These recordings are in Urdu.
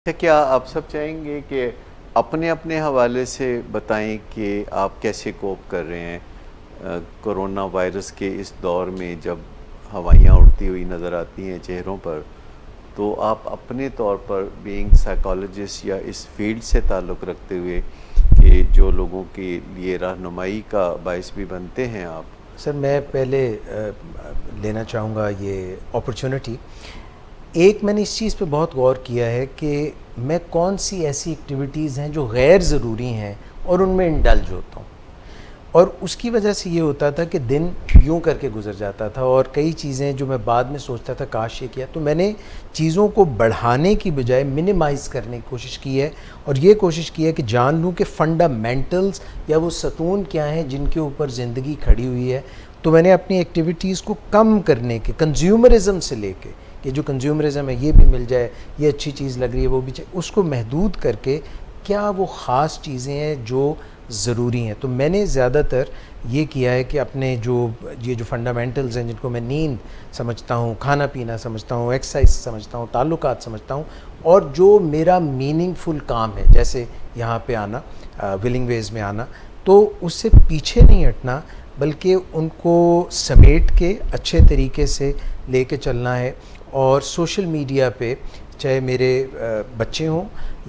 کیا آپ سب چاہیں گے کہ اپنے اپنے حوالے سے بتائیں کہ آپ کیسے کوپ کر رہے ہیں کرونا وائرس کے اس دور میں؟ جب ہوائیاں اڑتی ہوئی نظر آتی ہیں چہروں پر، تو آپ اپنے طور پر بینگ سائیکالوجسٹ یا اس فیلڈ سے تعلق رکھتے ہوئے کہ جو لوگوں کے لیے رہنمائی کا باعث بھی بنتے ہیں آپ. سر میں پہلے لینا چاہوں گا یہ اپرچونٹی. ایک میں نے اس چیز پہ بہت غور کیا ہے کہ میں کون سی ایسی ایکٹیویٹیز ہیں جو غیر ضروری ہیں اور ان میں انڈلج ہوتا ہوں، اور اس کی وجہ سے یہ ہوتا تھا کہ دن یوں کر کے گزر جاتا تھا اور کئی چیزیں جو میں بعد میں سوچتا تھا کاش یہ کیا. تو میں نے چیزوں کو بڑھانے کی بجائے منیمائز کرنے کی کوشش کی ہے، اور یہ کوشش کی ہے کہ جان لوں کہ فنڈامنٹلز یا وہ ستون کیا ہیں جن کے اوپر زندگی کھڑی ہوئی ہے. تو میں نے اپنی ایکٹیویٹیز کو کم کرنے کے، کنزیومرزم سے لے کے کہ جو کنزیومرزم ہے یہ بھی مل جائے، یہ اچھی چیز لگ رہی ہے وہ بھی چاہیے، اس کو محدود کر کے کیا وہ خاص چیزیں ہیں جو ضروری ہیں. تو میں نے زیادہ تر یہ کیا ہے کہ اپنے یہ جو فنڈامنٹلز ہیں جن کو میں نیند سمجھتا ہوں، کھانا پینا سمجھتا ہوں، ایکسرسائز سمجھتا ہوں، تعلقات سمجھتا ہوں، اور جو میرا میننگ فل کام ہے جیسے یہاں پہ آنا، ولنگ ویز میں آنا، تو اس سے پیچھے نہیں ہٹنا بلکہ ان کو سمیٹ کے اچھے طریقے سے لے کے چلنا ہے. اور سوشل میڈیا پہ چاہے میرے بچے ہوں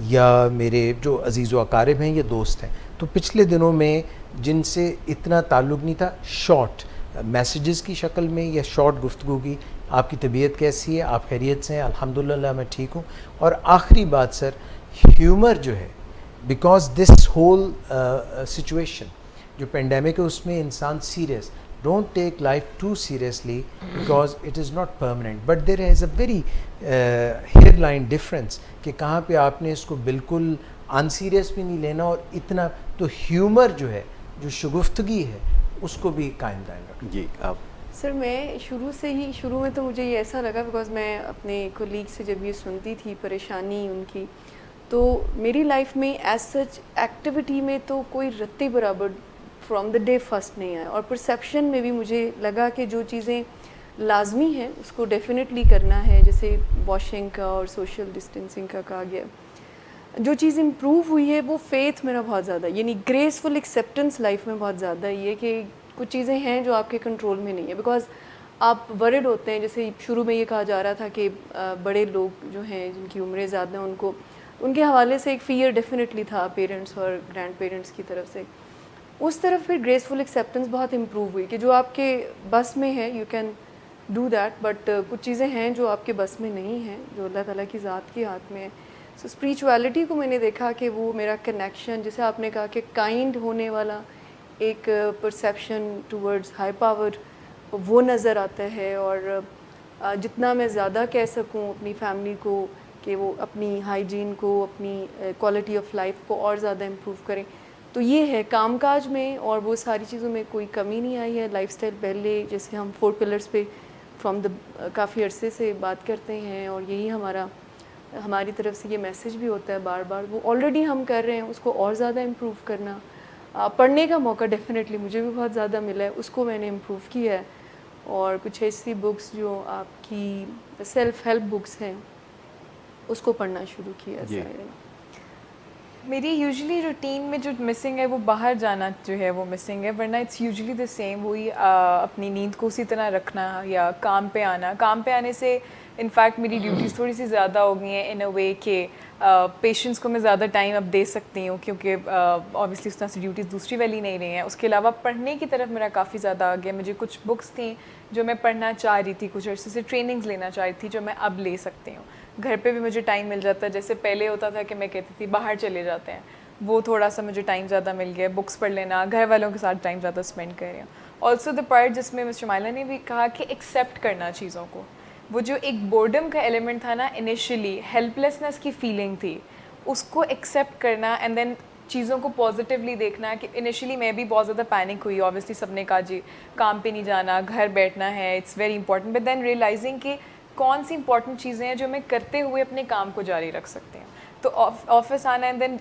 یا میرے جو عزیز و اقارب ہیں یا دوست ہیں، تو پچھلے دنوں میں جن سے اتنا تعلق نہیں تھا، شارٹ میسیجز کی شکل میں یا شارٹ گفتگو کی، آپ کی طبیعت کیسی ہے، آپ خیریت سے ہیں؟ الحمدللہ میں ٹھیک ہوں. اور آخری بات سر، ہیومر جو ہے، بیکاز دس ہول سچویشن جو پینڈیمک ہے اس میں انسان serious, don't take life too seriously because it is not permanent, but there is a very hairline difference کہ کہاں پہ آپ نے اس کو بالکل ان سیریس بھی نہیں لینا اور اتنا. تو ہیومر جو ہے، جو شگفتگی ہے، اس کو بھی قائم رکھنا. جی آپ. سر میں شروع میں تو مجھے یہ ایسا لگا بیکاز میں اپنے کولیگ سے جب یہ سنتی تھی پریشانی ان کی، تو میری لائف میں ایز سچ ایکٹیویٹی میں تو کوئی رتی برابر فرام دا ڈے فرسٹ نہیں آیا، اور پرسیپشن میں بھی مجھے لگا کہ جو چیزیں لازمی ہیں اس کو ڈیفینیٹلی کرنا ہے، جیسے واشنگ کا اور سوشل ڈسٹینسنگ کا کہا گیا. جو چیز امپروو ہوئی ہے وہ فیتھ میرا بہت زیادہ، یعنی گریسفل ایکسیپٹنس لائف میں بہت زیادہ ہی ہے کہ کچھ چیزیں ہیں جو آپ کے کنٹرول میں نہیں ہے، بیکاز آپ ورڈ ہوتے ہیں. جیسے شروع میں یہ کہا جا رہا تھا کہ بڑے لوگ جو ہیں جن کی عمریں زیادہ ہیں ان کے حوالے سے ایک فیئر ڈیفینیٹلی تھا پیرنٹس اور گرینڈ پیرنٹس کی طرف سے. اس طرف پھر گریسفل ایکسیپٹنس بہت امپروو ہوئی کہ جو آپ کے بس میں ہے you can do that, but کچھ چیزیں ہیں جو آپ کے بس میں نہیں ہیں، جو اللہ تعالیٰ کی ذات کے ہاتھ میں ہے. سو اسپریچویلٹی کو میں نے دیکھا کہ وہ میرا کنیکشن، جیسے آپ نے کہا کہ کائنڈ ہونے والا ایک پرسیپشن ٹورڈز ہائی پاور وہ نظر آتا ہے. اور جتنا میں زیادہ کہہ سکوں اپنی فیملی کو کہ وہ اپنی ہائیجین کو، اپنی کوالٹی آف لائف کو اور زیادہ امپروو کریں، تو یہ ہے کام کاج میں اور وہ ساری چیزوں میں کوئی کمی نہیں آئی ہے. لائف اسٹائل پہلے جیسے ہم 4 پلرس پہ فرام دا کافی عرصے سے بات کرتے ہیں، اور یہی ہماری طرف سے یہ میسیج بھی ہوتا ہے بار بار، وہ آلریڈی ہم کر رہے ہیں، اس کو اور زیادہ امپروو کرنا. پڑھنے کا موقع ڈیفینیٹلی مجھے بھی بہت زیادہ ملا ہے، اس کو میں نے امپروو کیا ہے. اور کچھ ایسی بکس جو آپ کی سیلف ہیلپ بکس ہیں اس کو پڑھنا شروع کیا. جی. میری یوزلی روٹین میں جو مسنگ ہے وہ باہر جانا جو ہے وہ مسنگ ہے، ورنہ اٹس یوزلی دا سیم، وہی اپنی نیند کو اسی طرح رکھنا یا کام پہ آنا. کام پہ آنے سے انفیکٹ میری ڈیوٹیز تھوڑی سی زیادہ ہو گئی ہیں ان اے وے کہ پیشنٹس کو میں زیادہ ٹائم اب دے سکتی ہوں، کیونکہ اوبیسلی اس طرح سے ڈیوٹیز دوسری والی نہیں رہی ہیں. اس کے علاوہ پڑھنے کی طرف میرا کافی زیادہ آ گیا. مجھے کچھ بکس تھیں جو میں پڑھنا چاہ رہی تھی، کچھ عرصے سے ٹریننگز لینا چاہ رہی تھی جو میں اب لے سکتی ہوں. گھر پہ بھی مجھے ٹائم مل جاتا ہے، جیسے پہلے ہوتا تھا کہ میں کہتی تھی باہر چلے جاتے ہیں، وہ تھوڑا سا مجھے ٹائم زیادہ مل گیا. بکس پڑھ لینا، گھر والوں کے ساتھ ٹائم زیادہ اسپینڈ کر رہی ہوں. آلسو دا پارٹ جس میں مسٹر مائلہ نے بھی کہا کہ ایکسیپٹ کرنا چیزوں کو، وہ جو ایک بورڈم کا ایلیمنٹ تھا نا انیشلی، ہیلپ لیسنس کی فیلنگ تھی، اس کو ایکسیپٹ کرنا اینڈ دین چیزوں کو پازیٹیولی دیکھنا. کہ انیشلی میں بھی بہت زیادہ پینک ہوئی، اوبیسلی سب نے کہا جی کام پہ نہیں جانا، گھر بیٹھنا ہے، it's very important, but then realising کہ کون سی امپورٹنٹ چیزیں ہیں جو ہمیں کرتے ہوئے اپنے کام کو جاری رکھ سکتے ہیں. تو آفس آنا اینڈ دین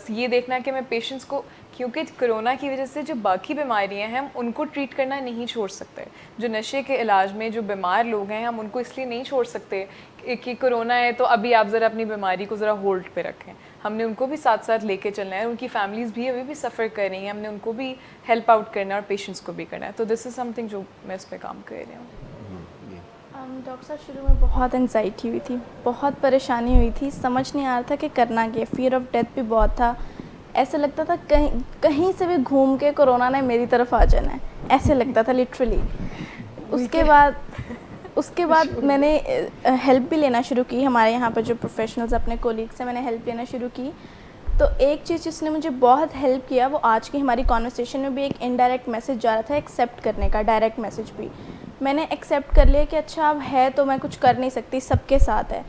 یہ دیکھنا کہ میں پیشنٹس کو, کیونکہ کرونا کی وجہ سے جو باقی بیماریاں ہیں ہم ان کو ٹریٹ کرنا نہیں چھوڑ سکتے. جو نشے کے علاج میں جو بیمار لوگ ہیں ہم ان کو اس لیے نہیں چھوڑ سکتے کہ کرونا ہے تو ابھی آپ ذرا اپنی بیماری کو ذرا ہولڈ پہ رکھیں. ہم نے ان کو بھی ساتھ ساتھ لے کے چلنا ہے, ان کی فیملیز بھی ابھی بھی سفر کر رہی ہیں, ہم نے ان کو بھی ہیلپ آؤٹ کرنا ہے اور پیشنٹس کو بھی کرنا ہے. تو دس از سم تھنگ جو میں اس پہ کام کر رہی ہوں. ڈاکٹر صاحب شروع میں بہت انگزائٹی ہوئی تھی, بہت پریشانی ہوئی تھی, سمجھ نہیں آ رہا تھا کہ کرنا کیا. فیئر آف ڈیتھ بھی بہت تھا, ایسے لگتا تھا کہیں سے بھی گھوم کے کرونا نے میری طرف آ جانا ہے, ایسے لگتا تھا لٹرلی. اس کے بعد میں نے ہیلپ بھی لینا شروع کی, ہمارے یہاں پر جو پروفیشنلز اپنے کولیگ سے میں نے ہیلپ لینا شروع کی. تو ایک چیز جس نے مجھے بہت ہیلپ کیا وہ آج کی ہماری کانورسیشن میں بھی ایک انڈائریکٹ میسج جا رہا تھا ایکسیپٹ کرنے کا, ڈائریکٹ میسج بھی میں نے ایکسیپٹ کر لیا کہ اچھا اب ہے تو میں کچھ کر نہیں سکتی, سب کے ساتھ ہے,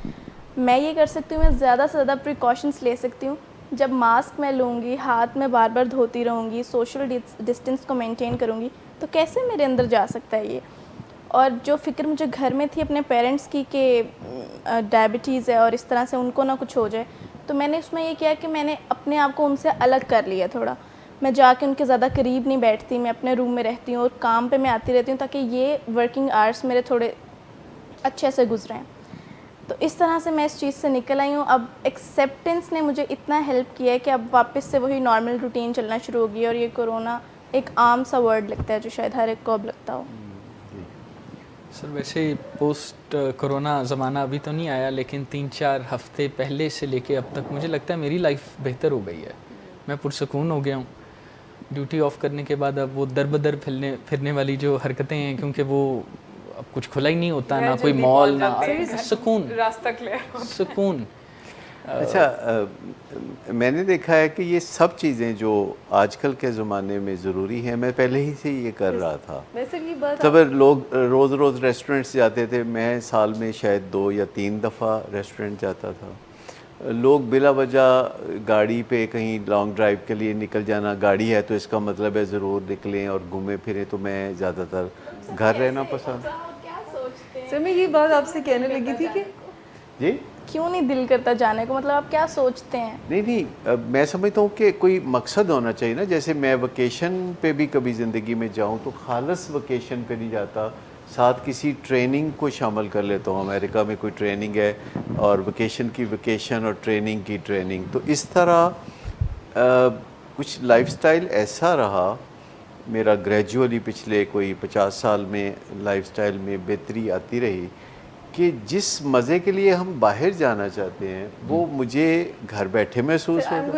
میں یہ کر سکتی ہوں, میں زیادہ سے زیادہ پریکاشنس لے سکتی ہوں. جب ماسک میں لوں گی, ہاتھ میں بار بار دھوتی رہوں گی, سوشل ڈسٹینس کو مینٹین کروں گی, تو کیسے میرے اندر جا سکتا ہے یہ. اور جو فکر مجھے گھر میں تھی اپنے پیرنٹس کی کہ ڈائبٹیز ہے اور اس طرح سے ان کو نہ کچھ ہو جائے, تو میں نے اس میں یہ کیا کہ میں نے اپنے آپ کو ان سے الگ کر لیا تھوڑا. میں جا کے ان کے زیادہ قریب نہیں بیٹھتی, میں اپنے روم میں رہتی ہوں اور کام پہ میں آتی رہتی ہوں تاکہ یہ ورکنگ آورس میرے تھوڑے اچھے سے گزریں. تو اس طرح سے میں اس چیز سے نکل آئی ہوں. اب ایکسیپٹنس نے مجھے اتنا ہیلپ کیا ہے کہ اب واپس سے وہی نارمل روٹین چلنا شروع ہو گئی ہے, اور یہ کرونا ایک عام سا ورڈ لگتا ہے جو شاید ہر ایک کو اب لگتا ہو. سر ویسے پوسٹ کرونا زمانہ ابھی تو نہیں آیا, لیکن 3-4 ہفتے پہلے سے لے کے اب تک مجھے لگتا ہے میری لائف بہتر ہو گئی ہے. میں پرسکون ہو گیا ہوں. ڈیوٹی آف کرنے کے بعد اب وہ در بدر پھرنے والی جو حرکتیں ہیں, کیونکہ وہ اب کچھ کھلا ہی نہیں ہوتا, نہ کوئی مال, نہ سکون, راستہ کلیئر سکون. اچھا, میں نے دیکھا ہے کہ یہ سب چیزیں جو آج کل کے زمانے میں ضروری ہیں, میں پہلے ہی سے یہ کر رہا تھا. ویسے یہ بات تب لوگ روز روز ریسٹورنٹس جاتے تھے, میں سال میں شاید 2 یا 3 دفعہ ریسٹورنٹ جاتا تھا. لوگ بلا وجہ گاڑی پہ کہیں لانگ ڈرائیو کے لیے نکل جانا, گاڑی ہے تو اس کا مطلب ہے ضرور نکلیں اور گھومیں پھریں, تو میں زیادہ تر گھر رہنا پسند. سر میں یہ بات آپ سے کہنے لگی تھی کہ جی کیوں نہیں دل کرتا جانے کو, مطلب آپ کیا سوچتے ہیں؟ نہیں, میں سمجھتا ہوں کہ کوئی مقصد ہونا چاہیے نا. جیسے میں ویکیشن پہ بھی کبھی زندگی میں جاؤں تو خالص ویکیشن پہ نہیں جاتا, ساتھ کسی ٹریننگ کو شامل کر لیتا ہوں. امریکہ میں کوئی ٹریننگ ہے اور ویکیشن کی ویکیشن اور ٹریننگ کی ٹریننگ. تو اس طرح کچھ لائف سٹائل ایسا رہا میرا گریجولی پچھلے کوئی 50 سال میں لائف سٹائل میں بہتری آتی رہی کہ جس مزے کے لیے ہم باہر جانا چاہتے ہیں وہ مجھے گھر بیٹھے محسوس ہوتا ہے.